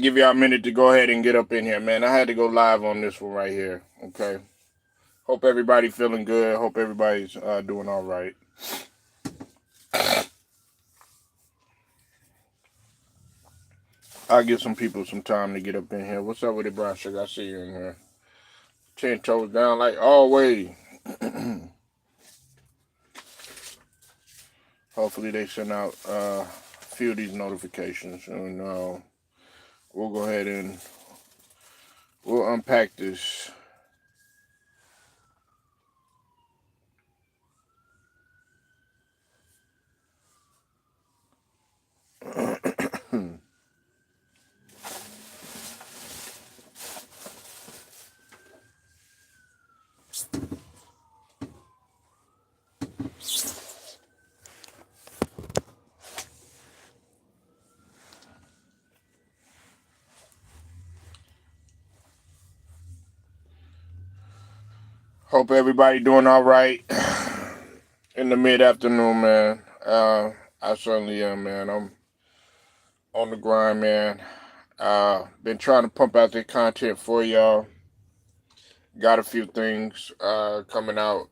Give y'all a minute to go ahead and get up in here, man. I had to go live on this one right here. Okay. Hope everybody feeling good. Hope everybody's doing all right. I'll give some people some time to get up in here. What's up with it, Brown Sugar? I see you in here. 10 toes down like always. Hopefully they send out a few of these notifications, and we'll go ahead and we'll unpack this. Hope everybody doing all right in the mid afternoon, man. I certainly am, man. I'm on the grind, man. Been trying to pump out that content for y'all. Got a few things coming out.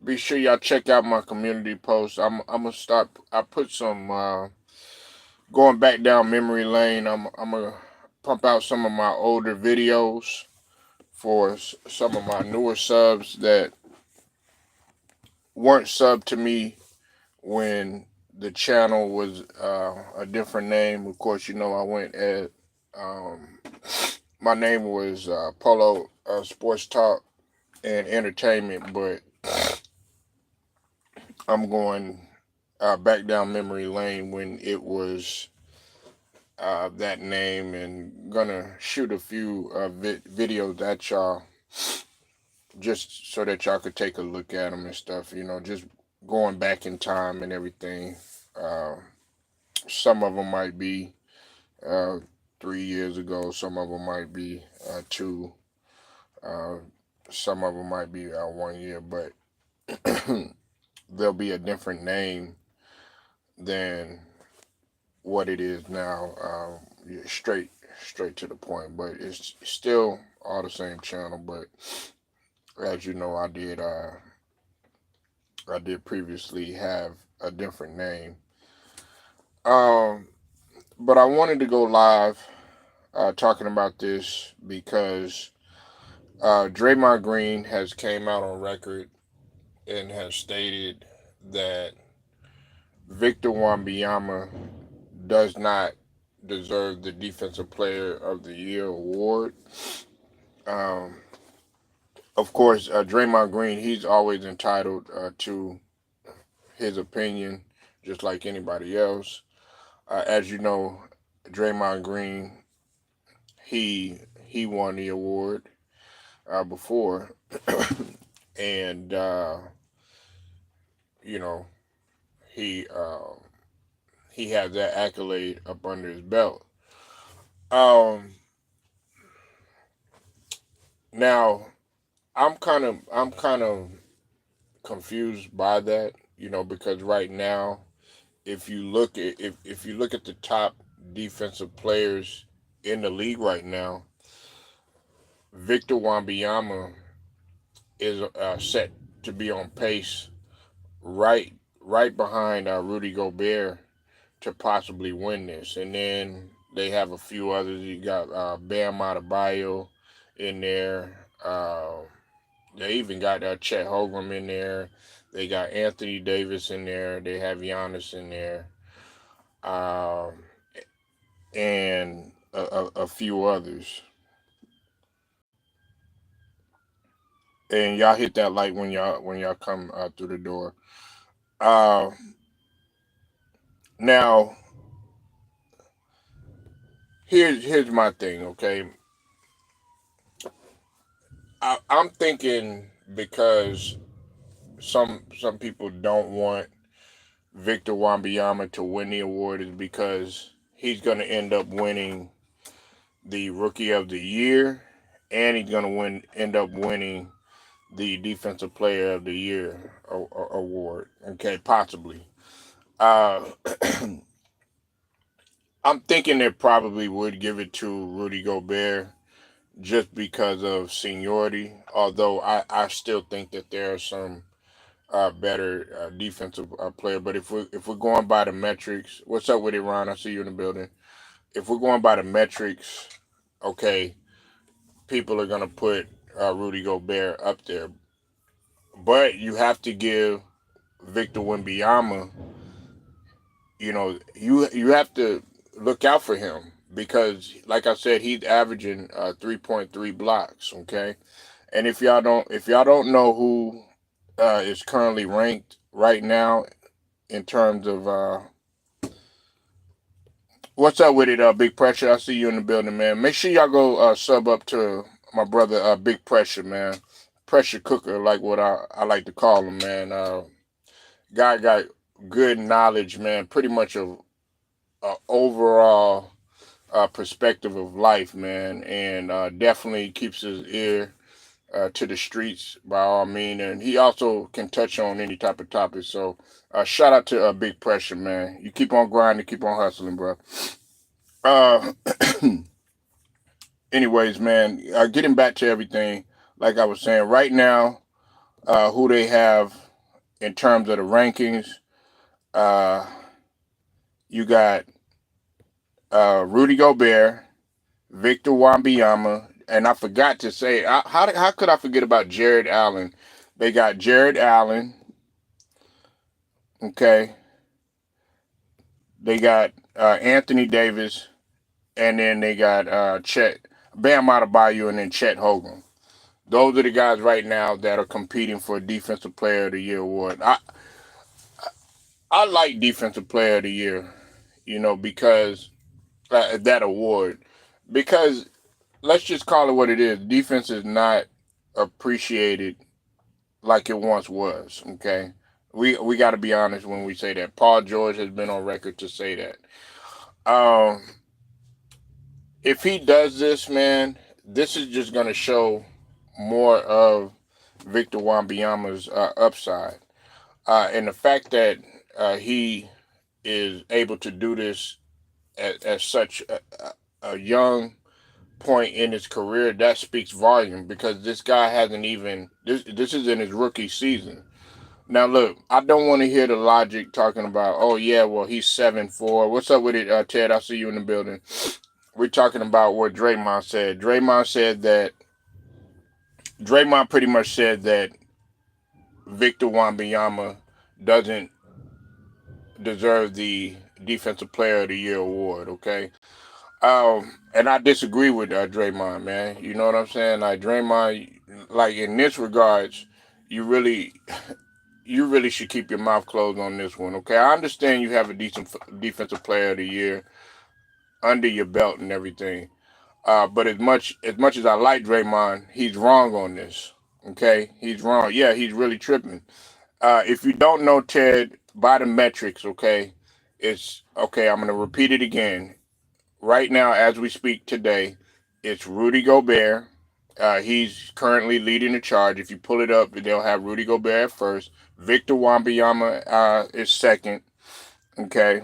Be sure y'all check out my community posts. I'm gonna start. I put some going back down memory lane. I'm gonna pump out some of my older videos for some of my newer subs that weren't subbed to me when the channel was a different name. Of course, you know I went at um, my name was Polo Sports Talk and Entertainment, but I'm going back down memory lane when it was that name, and gonna shoot a few videos at y'all just so that y'all could take a look at them and stuff. You know, just going back in time and everything. Uh, some of them might be uh, 3 years ago. Some of them might be two. Uh, some of them might be 1 year, but there'll be a different name than what it is now. Yeah, straight to the point, but it's still all the same channel. But as you know, I did previously have a different name. Um, but I wanted to go live talking about this because Draymond Green has came out on record and has stated that Victor Wembanyama does not deserve the Defensive Player of the Year award. Um, of course, Draymond Green, he's always entitled to his opinion, just like anybody else. As you know, Draymond Green, he won the award before, and you know he he has that accolade up under his belt. Um, Now I'm kind of confused by that, because right now, if you look at the top defensive players in the league right now, Victor Wembanyama is set to be on pace right behind Rudy Gobert to possibly win this, and then they have a few others. You got Bam Adebayo in there. They even got Chet Holmgren in there. They got Anthony Davis in there. They have Giannis in there, um, and a few others. And y'all hit that like when y'all come through the door. Uh, Now here's my thing. Okay, I'm thinking because some people don't want Victor Wembanyama to win the award is because he's going to end up winning the Rookie of the Year, and he's going to end up winning the Defensive Player of the Year award. Okay, possibly. Uh, I'm thinking they probably would give it to Rudy Gobert just because of seniority. Although I still think that there are some better defensive player. But if we're going by the metrics, what's up with it, Ron? I see you in the building. If we're going by the metrics, okay, people are gonna put Rudy Gobert up there. But you have to give Victor Wembanyama, you have to look out for him because, like I said, he's averaging 3.3 blocks. Okay, and if y'all don't know who is currently ranked right now in terms of what's up with it, Big Pressure. I see you in the building, man. Make sure y'all go sub up to my brother, Big Pressure, man. Pressure cooker, like what I like to call him, man. Guy got good knowledge, man. Pretty much of overall perspective of life, man, and definitely keeps his ear to the streets by all means. And he also can touch on any type of topic. So shout out to Big Pressure, man. You keep on grinding, keep on hustling, bro. Uh, anyways, man, getting back to everything, like I was saying, right now, who they have in terms of the rankings, uh, you got Rudy Gobert, Victor Wembanyama, and I forgot to say, how could I forget about Jared Allen? They got Jared Allen, okay. They got Anthony Davis, and then they got Chet Bam Adebayo, and then Chet Hogan. Those are the guys right now that are competing for Defensive Player of the Year award. I like Defensive Player of the Year, because that award, because let's just call it what it is. Defense is not appreciated like it once was. Okay, we got to be honest when we say that. Paul George has been on record to say that. Um, if he does this, man, this is just going to show more of Victor Wembanyama's upside, and the fact that he is able to do this at such a young point in his career, that speaks volume because this guy hasn't even this is in his rookie season. Now look, I don't want to hear the logic talking about, oh yeah, well he's 7'4". What's up with it, Ted? I see you in the building. We're talking about what Draymond said. Draymond pretty much said that Victor Wembanyama doesn't deserve the Defensive Player of the Year award. Okay, and I disagree with Draymond, man. You know what I'm saying? Like Draymond, like in this regards, you really, you really should keep your mouth closed on this one. Okay, I understand you have a decent Defensive Player of the Year under your belt and everything, but as much as I like Draymond, he's wrong on this. Okay, he's wrong. Yeah, he's really tripping. If you don't know Ted, by the metrics, okay, it's okay. I'm gonna repeat it again. Right now, as we speak today, it's Rudy Gobert. He's currently leading the charge. If you pull it up, they'll have Rudy Gobert first. Victor Wembanyama is second. Okay.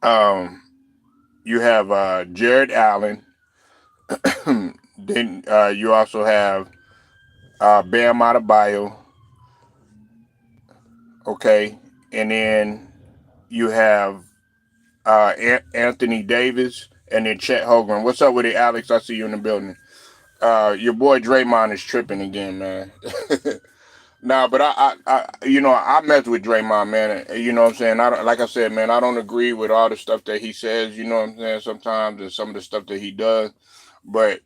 Um, you have Jared Allen. Then you also have Bam Adebayo. Okay, and then you have Anthony Davis, and then Chet Holmgren. What's up with it, Alex? I see you in the building. Your boy Draymond is tripping again, man. Nah, but I mess with Draymond, man. You know what I'm saying? Like I said, man, I don't agree with all the stuff that he says. You know what I'm saying? Sometimes and some of the stuff that he does, but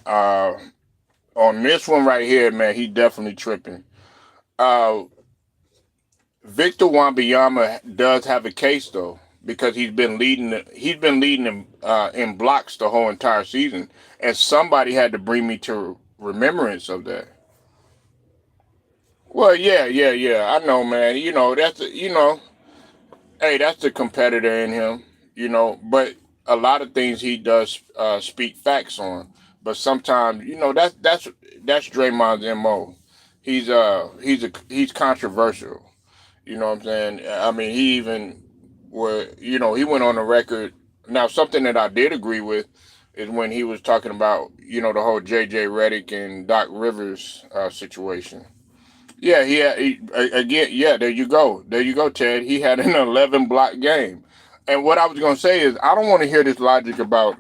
uh, on this one right here, man, he definitely tripping. Uh, Victor Wembanyama does have a case though, because he's been leading them in blocks the whole entire season, and somebody had to bring me to remembrance of that. Well, yeah, yeah, yeah. I know, man. Hey, that's the competitor in him. But a lot of things he does speak facts on. But sometimes, that's Draymond's mo. He's controversial. You know what I'm saying? I mean, he even where he went on the record. Now, something that I did agree with is when he was talking about the whole J.J. Redick and Doc Rivers situation. Yeah, again. Yeah, there you go, Ted. He had an 11 block game, and what I was gonna say is I don't want to hear this logic about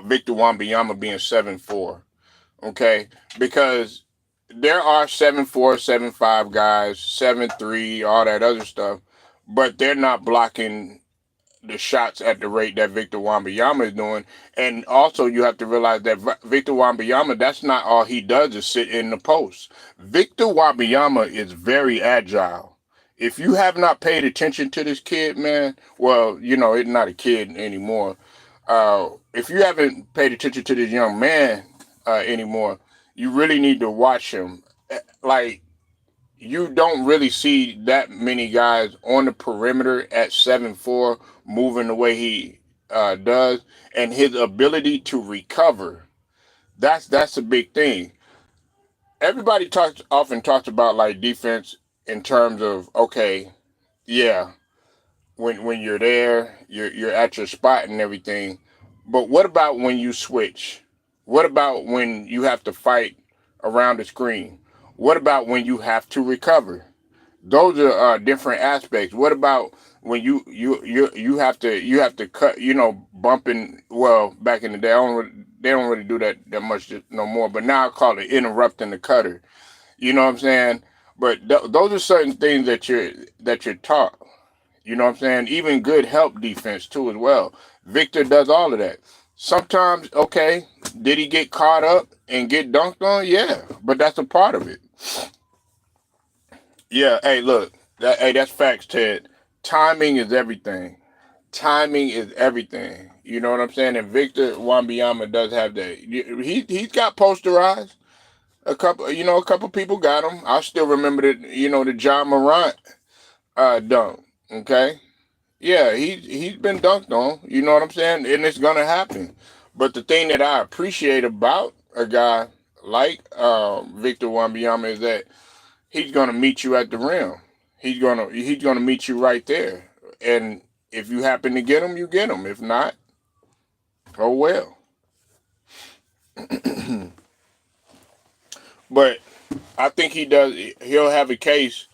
Victor Wembanyama being 7'4". Okay, because there are 7'4", 7'5" guys, 7'3", all that other stuff, but they're not blocking the shots at the rate that Victor Wembanyama is doing. And also you have to realize that Victor Wembanyama, that's not all he does is sit in the post. Victor Wembanyama is very agile. If you have not paid attention to this kid, man, well, it's not a kid anymore. If you haven't paid attention to this young man anymore, you really need to watch him. Like, you don't really see that many guys on the perimeter at 7'4" moving the way he does, and his ability to recover. That's a big thing. Everybody often talks about like defense in terms of, okay, yeah, when you're there, you're at your spot and everything. But what about when you switch? What about when you have to fight around the screen? What about when you have to recover? Those are different aspects. What about when you have to cut, bumping? Well, back in the day, they don't really do that much no more. But now I call it interrupting the cutter. You know what I'm saying? But those are certain things that you're taught. You know what I'm saying? Even good help defense too as well. Victor does all of that. Sometimes, okay, did he get caught up and get dunked on? Yeah, but that's a part of it. Yeah, hey, look, that's facts, Ted. Timing is everything. Timing is everything. You know what I'm saying? And Victor Wembanyama does have that. He's got posterized. A couple people got him. I still remember the John Morant dunk. Okay, yeah, he's been dunked on. You know what I'm saying? And it's gonna happen. But the thing that I appreciate about a guy like Victor Wembanyama is that he's gonna meet you at the rim. He's gonna meet you right there. And if you happen to get him, you get him. If not, oh well. But I think he does. He'll have a case.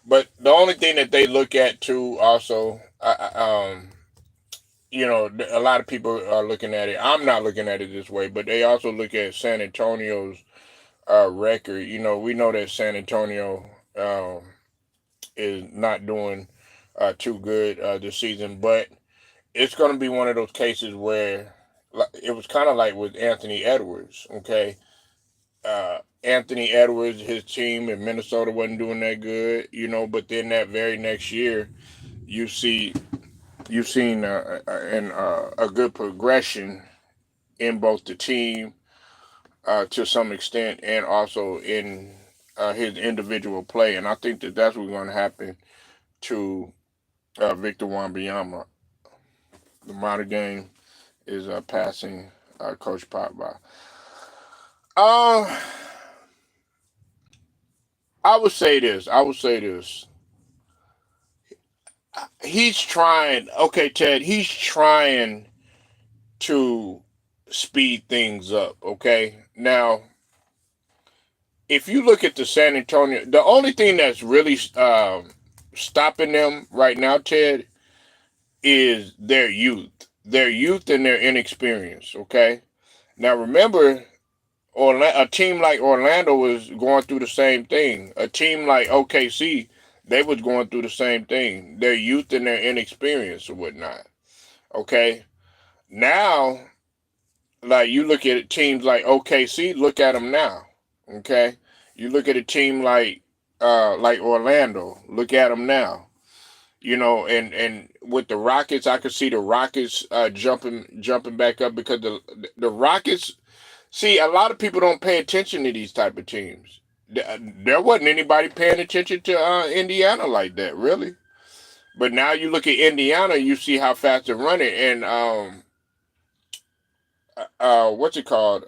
But the only thing that they look at too, also, a lot of people are looking at it. I'm not looking at it this way, but they also look at San Antonio's record. We know that San Antonio is not doing too good this season, but it's going to be one of those cases where it was kind of like with Anthony Edwards. Okay, Anthony Edwards, his team in Minnesota wasn't doing that good, but then that very next year, you see you've seen a good progression in both the team to some extent and also in his individual play. And I think that that's what's going to happen to Victor Wembanyama. The modern game is passing Coach Pop by. Uh, I would say this. He's trying. Okay, Ted. He's trying to speed things up. Okay. Now, if you look at the San Antonio, the only thing that's really stopping them right now, Ted, is their youth and their inexperience. Okay. Now, remember, a team like Orlando was going through the same thing. A team like OKC, they was going through the same thing. Their youth and their inexperience or whatnot. Okay. Now, like you look at teams like OKC, look at them now. Okay. You look at a team like Orlando, look at them now. And with the Rockets, I could see the Rockets jumping back up because the Rockets. See, a lot of people don't pay attention to these type of teams. There wasn't anybody paying attention to Indiana like that, really. But now you look at Indiana, you see how fast they're running, and what's it called?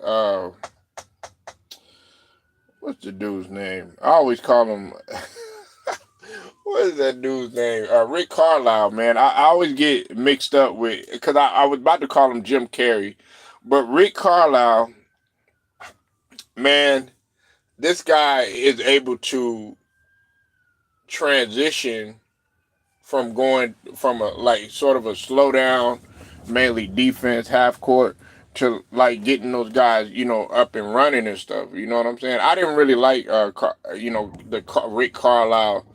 What's the dude's name? I always call him. What is that dude's name? Rick Carlisle, man. I always get mixed up with, because I was about to call him Jim Carrey, but Rick Carlisle, man, this guy is able to transition from going from a like sort of a slow down, mainly defense half court, to like getting those guys, up and running and stuff. You know what I'm saying? I didn't really like, Rick Carlisle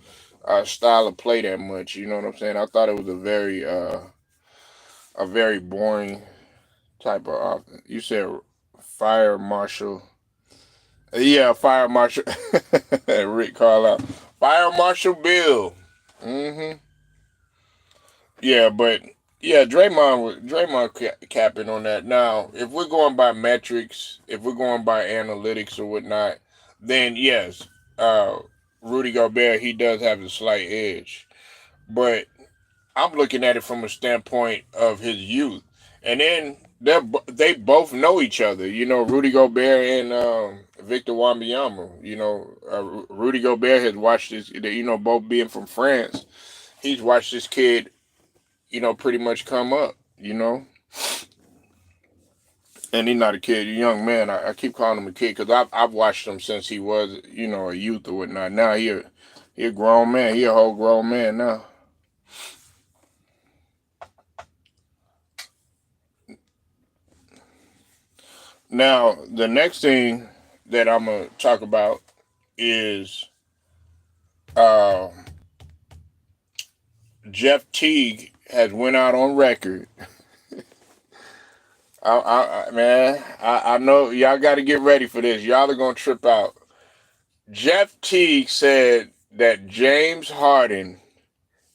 style of play that much. You know what I'm saying? I thought it was a very boring type of offense. You said fire marshal. Yeah, fire marshal. Rick Carlisle. Fire Marshal Bill. Hmm. Yeah, but yeah, Draymond capping on that. Now, if we're going by metrics, if we're going by analytics or whatnot, then yes, uh, Rudy Gobert, he does have a slight edge. But I'm looking at it from a standpoint of his youth, and then they both know each other. Rudy Gobert and Victor Wembanyama. Rudy Gobert has watched this. Both being from France, he's watched this kid, pretty much come up. And he's not a kid, a young man. I keep calling him a kid because I've watched him since he was, a youth or whatnot. Now he a grown man. He a whole grown man now. Now, the next thing that I'm gonna talk about is uh, Jeff Teague has went out on record. I know y'all got to get ready for this. Y'all are gonna trip out. Jeff Teague said that James Harden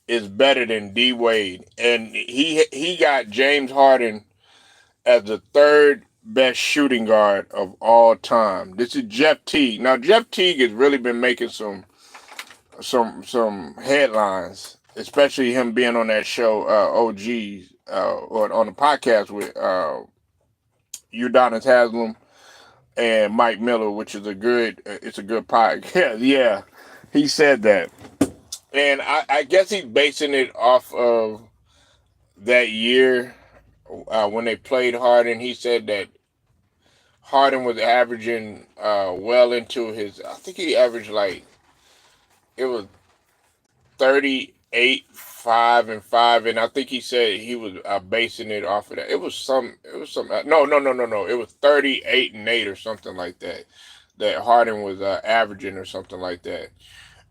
is better than D Wade, and he got James Harden as the third best shooting guard of all time. This is Jeff Teague. Now Jeff Teague has really been making some headlines, especially him being on that show OGs or on the podcast with Udonis Haslam and Mike Miller, which is it's a good podcast. Yeah, he said that, and I guess he's basing it off of that year when they played Harden. He said that Harden was averaging well into his. I think he averaged like it was 38, 5 and 5, and I think he said he was basing it off of that. It was some. It was some. No, no, no, no, no. It was 38 and 8 or something like that. That Harden was averaging or something like that,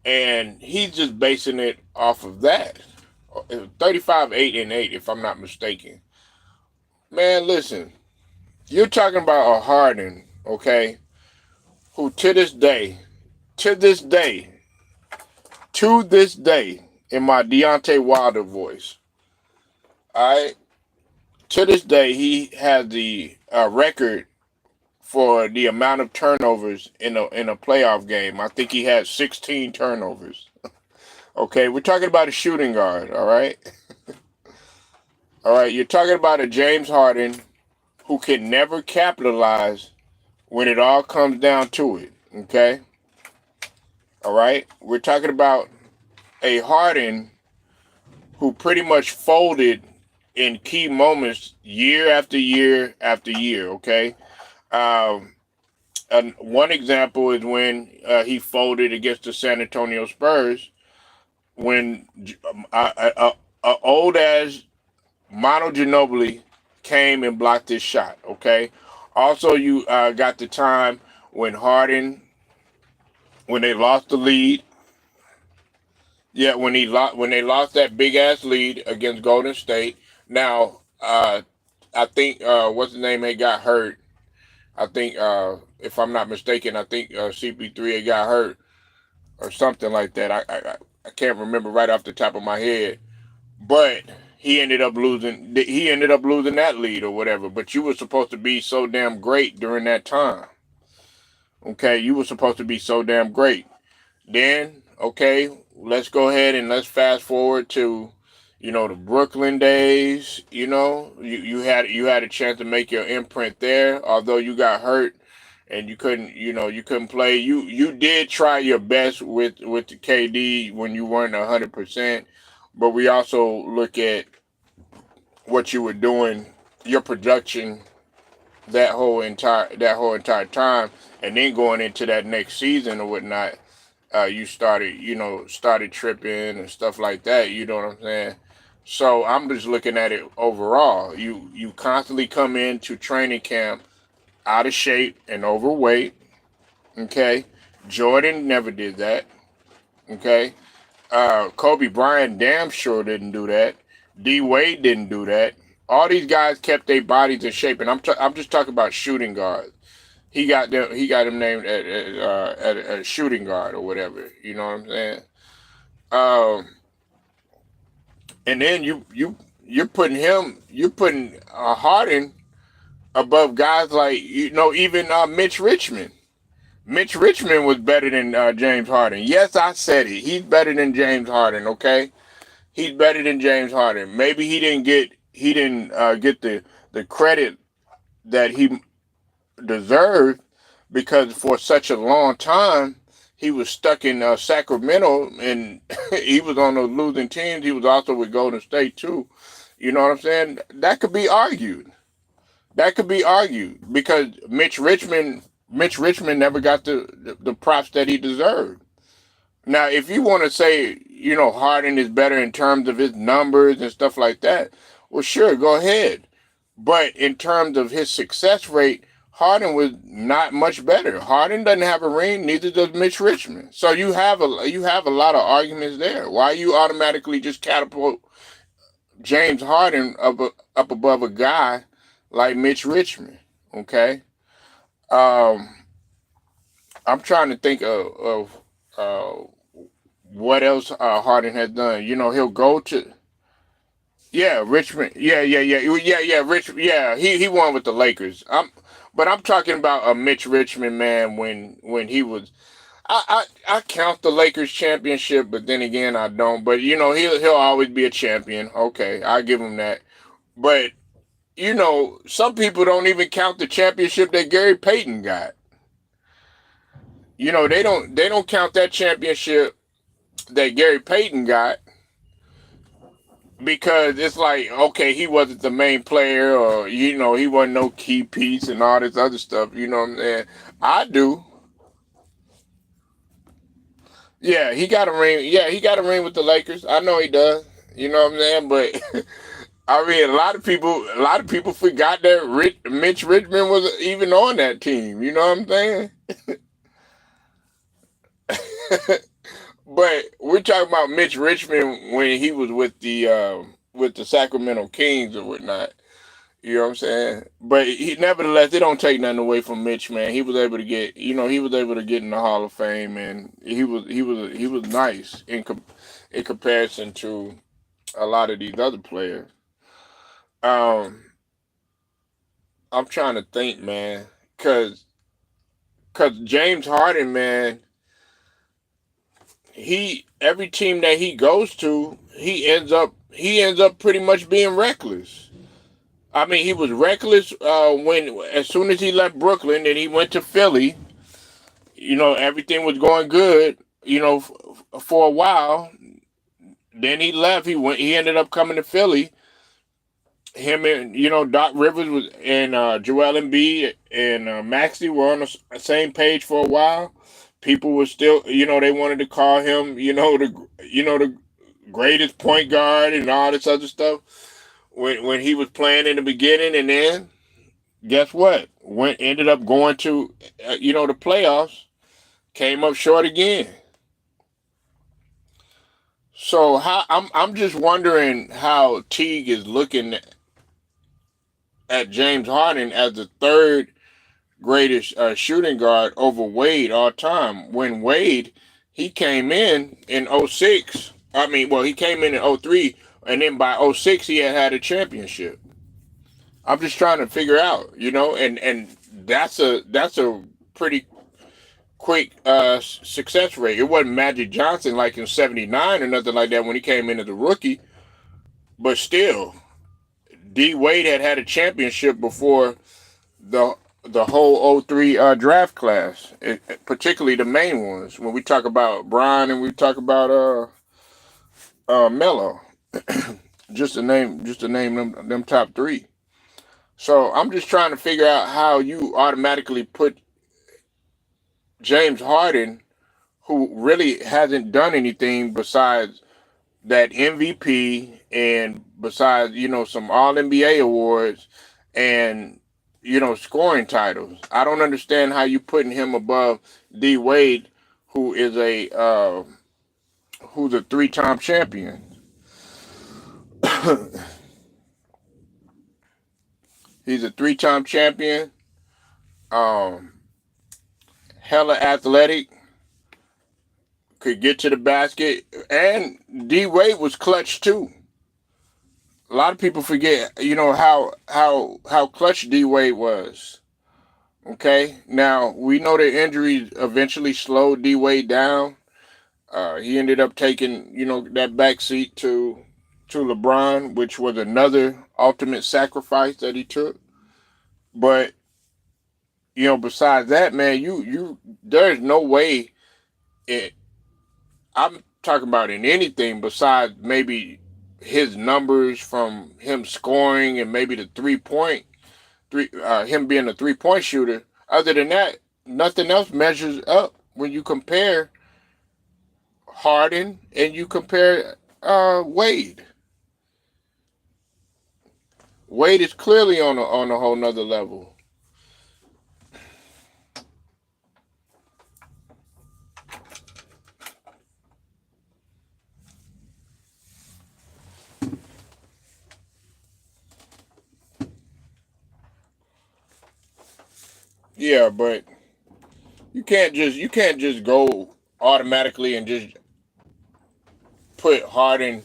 and he's just basing it off of that. It was 35, 8 and 8, if I'm not mistaken. Man, listen. You're talking about a Harden, okay, who to this day, to this day, in my Deontay Wilder voice, all right, to this day, he has the record for the amount of turnovers in a playoff game. I think he had 16 turnovers. Okay, we're talking about a shooting guard, all right? All right, you're talking about a James Harden who can never capitalize when it all comes down to it, okay? All right? We're talking about a Harden who pretty much folded in key moments year after year after year, okay? Um, and one example is when he folded against the San Antonio Spurs when old as Manu Ginobili came and blocked his shot, okay? Also, you got the time when Harden, when they lost the lead, yeah, when they lost that big ass lead against Golden State. Now, I think what's his name had got hurt. I think if I'm not mistaken, I think CP3 had got hurt or something like that. I can't remember right off the top of my head, but he ended up losing. He ended up losing that lead or whatever. But you were supposed to be so damn great during that time. Okay, you were supposed to be so damn great. Then, okay, let's go ahead and let's fast forward to, the Brooklyn days. You had a chance to make your imprint there, although you got hurt and you couldn't play. You did try your best with the KD when you weren't 100%, but we also look at what you were doing, your production that whole entire time, and then going into that next season or whatnot. You started tripping and stuff like that. You know what I'm saying? So I'm just looking at it overall. You constantly come into training camp out of shape and overweight. Okay, Jordan never did that. Okay, Kobe Bryant damn sure didn't do that. D Wade didn't do that. All these guys kept their bodies in shape, and I'm just talking about shooting guards. He got him named at shooting guard or whatever. You know what I'm saying? Um, and then you're putting Harden above guys like even Mitch Richmond. Mitch Richmond was better than James Harden. Yes, I said it. He's better than James Harden. Okay, he's better than James Harden. Maybe he didn't get the credit that he deserved because for such a long time he was stuck in Sacramento and he was on those losing teams. He was also with Golden State too. You know what I'm saying? That could be argued. That could be argued because Mitch Richmond never got the props that he deserved. Now, if you want to say, Harden is better in terms of his numbers and stuff like that, well, sure, go ahead. But in terms of his success rate, Harden was not much better. Harden doesn't have a ring, neither does Mitch Richmond. So you have a lot of arguments there. Why you automatically just catapult James Harden up above a guy like Mitch Richmond? Okay, um, I'm trying to think of what else Harden has done. He'll go to. Yeah, Richmond. Yeah. He won with the Lakers. But I'm talking about a Mitch Richmond, man. When he was, I count the Lakers championship, but then again I don't. But he'll always be a champion. Okay, I give him that. But some people don't even count the championship that Gary Payton got. They don't count that championship that Gary Payton got because it's like, okay, he wasn't the main player, or he wasn't no key piece and all this other stuff. You know what I'm saying? I do. Yeah, he got a ring. Yeah, he got a ring with the Lakers. I know he does. You know what I'm saying? But I mean, a lot of people forgot that Mitch Richmond was even on that team. You know what I'm saying? But we're talking about Mitch Richmond when he was with the Sacramento Kings or whatnot. You know what I'm saying? But nevertheless, it don't take nothing away from Mitch, man. He was able to get in the Hall of Fame, and he was nice in comparison to a lot of these other players. Um, I'm trying to think, man, cause James Harden, man, he every team that he goes to, he ends up pretty much being reckless. I mean, he was reckless when as soon as he left Brooklyn and he went to Philly. Everything was going good. For a while. Then he left. He ended up coming to Philly. Him and Doc Rivers was and Joel Embiid and Maxey were on the same page for a while. People were still, they wanted to call him, the greatest point guard and all this other stuff when he was playing in the beginning, and then guess what? Ended up going to the playoffs, came up short again. So I'm just wondering how Teague is looking at James Harden as the third greatest shooting guard over Wade all time. When Wade he came in '06. I mean, well, he came in '03, and then by '06 he had a championship. I'm just trying to figure out, and that's a pretty quick success rate. It wasn't Magic Johnson like in '79 or nothing like that when he came in as a rookie, but still, D Wade had a championship before the the whole '03 draft class, particularly the main ones. When we talk about Brian and we talk about Melo, just to name them top three. So I'm just trying to figure out how you automatically put James Harden, who really hasn't done anything besides that MVP and besides, some All NBA awards and, scoring titles. I don't understand how you putting him above D Wade, who is who's a three-time champion. He's a three-time champion. Um, Hella athletic, could get to the basket, and D Wade was clutch too. A lot of people forget, how clutch D Wade was. Okay, now we know that injuries eventually slowed D Wade down. He ended up taking, that backseat to LeBron, which was another ultimate sacrifice that he took. But besides that, man, you there's no way it. I'm talking about in anything besides maybe his numbers from him scoring and maybe the him being a 3-point shooter. Other than that, nothing else measures up when you compare Harden and you compare Wade. Wade is clearly on a whole nother level. Yeah, but you can't just go automatically and just put Harden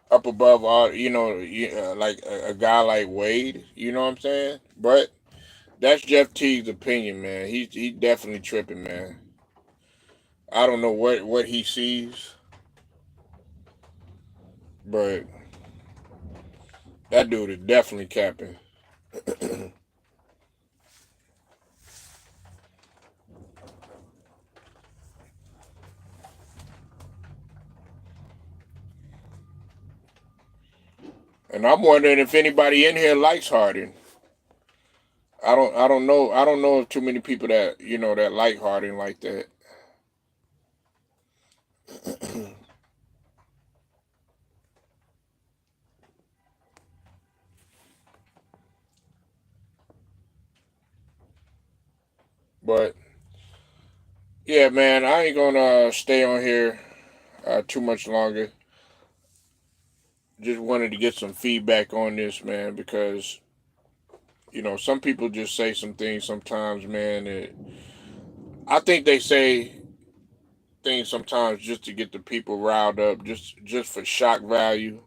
up above all, like a guy like Wade. You know what I'm saying? But that's Jeff Teague's opinion, man. He definitely tripping, man. I don't know what he sees, but that dude is definitely capping. And I'm wondering if anybody in here likes Harden. I don't know. I don't know of too many people that that like Harden like that. But yeah, man, I ain't gonna stay on here too much longer. Just wanted to get some feedback on this, man, because some people just say some things sometimes, man. That I think they say things sometimes just to get the people riled up, just for shock value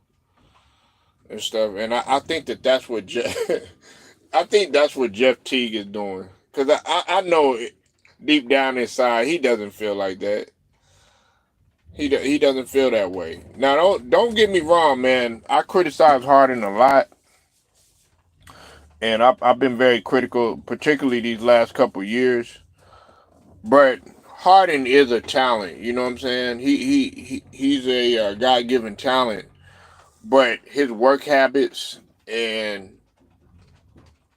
and stuff. And I think that's what I think that's what Jeff Teague is doing, because I know deep down inside he doesn't feel like that. He doesn't feel that way. Now don't get me wrong, man. I criticize Harden a lot, and I've been very critical, particularly these last couple years. But Harden is a talent. You know what I'm saying? He's a God given talent, but his work habits and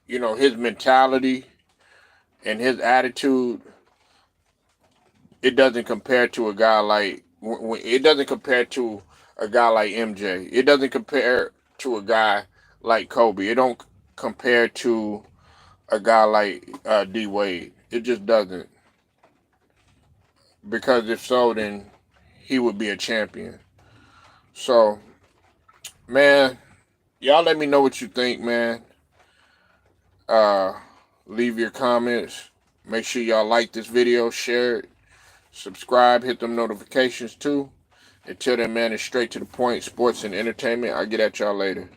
his mentality and his attitude, it doesn't compare to a guy like it doesn't compare to a guy like MJ. It doesn't compare to a guy like Kobe. It don't compare to a guy like D Wade. It just doesn't. Because if so, then he would be a champion. So, man, y'all let me know what you think, man. Uh, Leave your comments. Make sure y'all like this video, share it, subscribe, hit them notifications too. Until then, man, it's straight to the point. Sports and entertainment. I'll get at y'all later.